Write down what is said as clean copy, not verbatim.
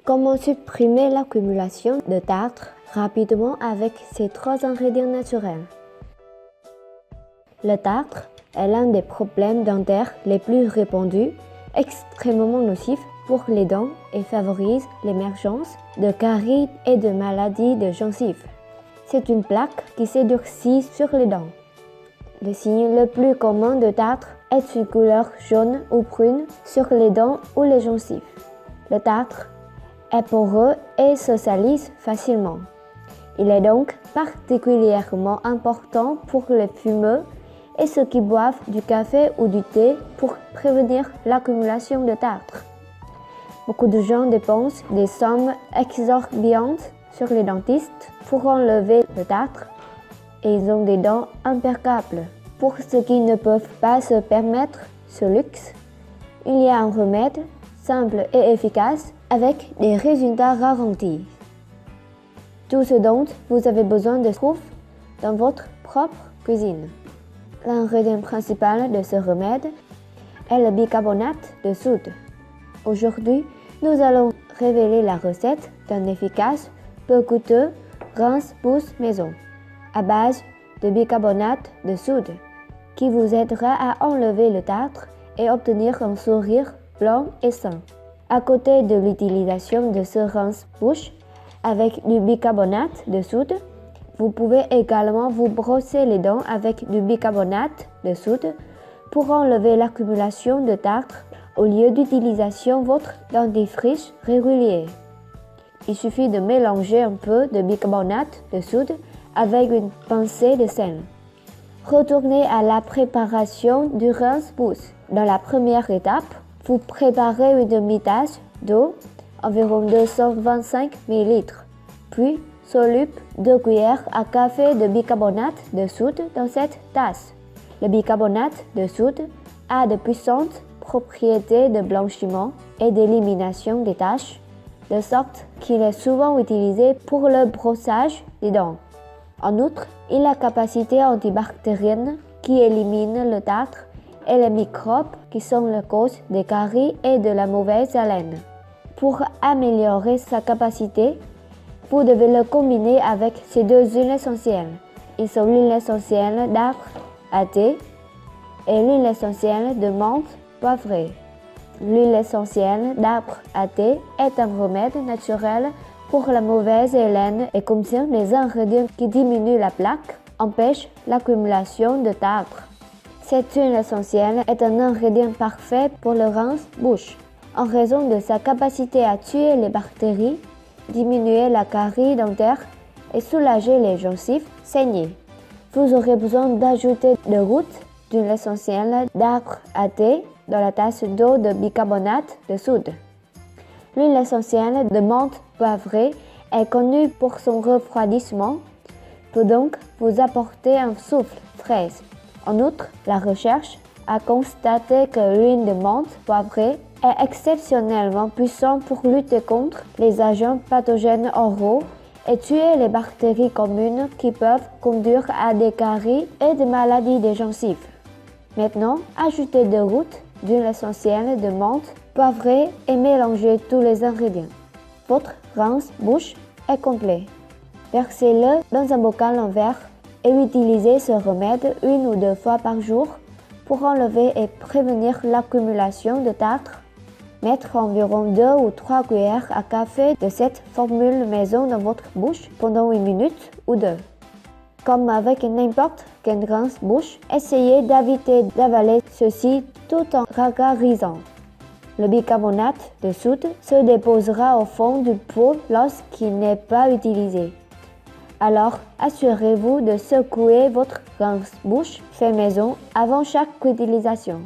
Comment supprimer l'accumulation de tartre rapidement avec ces 3 ingrédients naturels? Le tartre est l'un des problèmes dentaires les plus répandus, extrêmement nocif pour les dents et favorise l'émergence de caries et de maladies de gencives. C'est une plaque qui se durcit sur les dents. Le signe le plus commun de tartre est une couleur jaune ou brune sur les dents ou les gencives. Le tartre est poreux et se salisse facilement. Il est donc particulièrement important pour les fumeux et ceux qui boivent du café ou du thé pour prévenir l'accumulation de tartre. Beaucoup de gens dépensent des sommes exorbitantes sur les dentistes pour enlever le tartre et ils ont des dents impeccables. Pour ceux qui ne peuvent pas se permettre ce luxe, il y a un remède simple et efficace avec des résultats garantis. Tout ce dont vous avez besoin se trouve dans votre propre cuisine. L'ingrédient principal de ce remède est le bicarbonate de soude. Aujourd'hui, nous allons révéler la recette d'un efficace, peu coûteux rince-bouche maison à base de bicarbonate de soude qui vous aidera à enlever le tartre et obtenir un sourire blanc et sain. À côté de l'utilisation de ce rince-bouche avec du bicarbonate de soude, vous pouvez également vous brosser les dents avec du bicarbonate de soude pour enlever l'accumulation de tartre au lieu d'utilisation votre dentifrice régulier. Il suffit de mélanger un peu de bicarbonate de soude avec une pincée de sel. Retournez à la préparation du rince-bouche. Dans la première étape, vous préparez une demi-tasse d'eau, environ 225 ml, puis soluble 2 cuillères à café de bicarbonate de soude dans cette tasse. Le bicarbonate de soude a de puissantes propriétés de blanchiment et d'élimination des taches, de sorte qu'il est souvent utilisé pour le brossage des dents. En outre, il a la capacité antibactérienne qui élimine le tartre et les microbes qui sont la cause des caries et de la mauvaise haleine. Pour améliorer sa capacité, vous devez le combiner avec ces 2 huiles essentielles. Ils sont l'huile essentielle d'arbre à thé et l'huile essentielle de menthe poivrée. L'huile essentielle d'arbre à thé est un remède naturel pour la mauvaise haleine et contient des ingrédients qui diminuent la plaque, empêchent l'accumulation de tartre. Cette huile essentielle est un ingrédient parfait pour le rince-bouche, en raison de sa capacité à tuer les bactéries, diminuer la carie dentaire et soulager les gencives saignées. Vous aurez besoin d'ajouter de gouttes d'huile essentielle d'arbre à thé dans la tasse d'eau de bicarbonate de soude. L'huile essentielle de menthe poivrée est connue pour son refroidissement, peut donc vous apporter un souffle frais. En outre, la recherche a constaté que l'huile de menthe poivrée est exceptionnellement puissante pour lutter contre les agents pathogènes oraux et tuer les bactéries communes qui peuvent conduire à des caries et des maladies des gencives. Maintenant, ajoutez 2 gouttes d'huile essentielle de menthe poivrée et mélangez tous les ingrédients. Votre rince-bouche est complet. Versez-le dans un bocal en verre et utilisez ce remède 1 ou 2 fois par jour pour enlever et prévenir l'accumulation de tartre. Mettre environ 2 ou 3 cuillères à café de cette formule maison dans votre bouche pendant 1 minute ou 2. Comme avec n'importe quel rince-bouche, essayez d'éviter d'avaler ceci tout en gargarisant. Le bicarbonate de soude se déposera au fond du pot lorsqu'il n'est pas utilisé. Alors, assurez-vous de secouer votre rince-bouche fait maison avant chaque utilisation.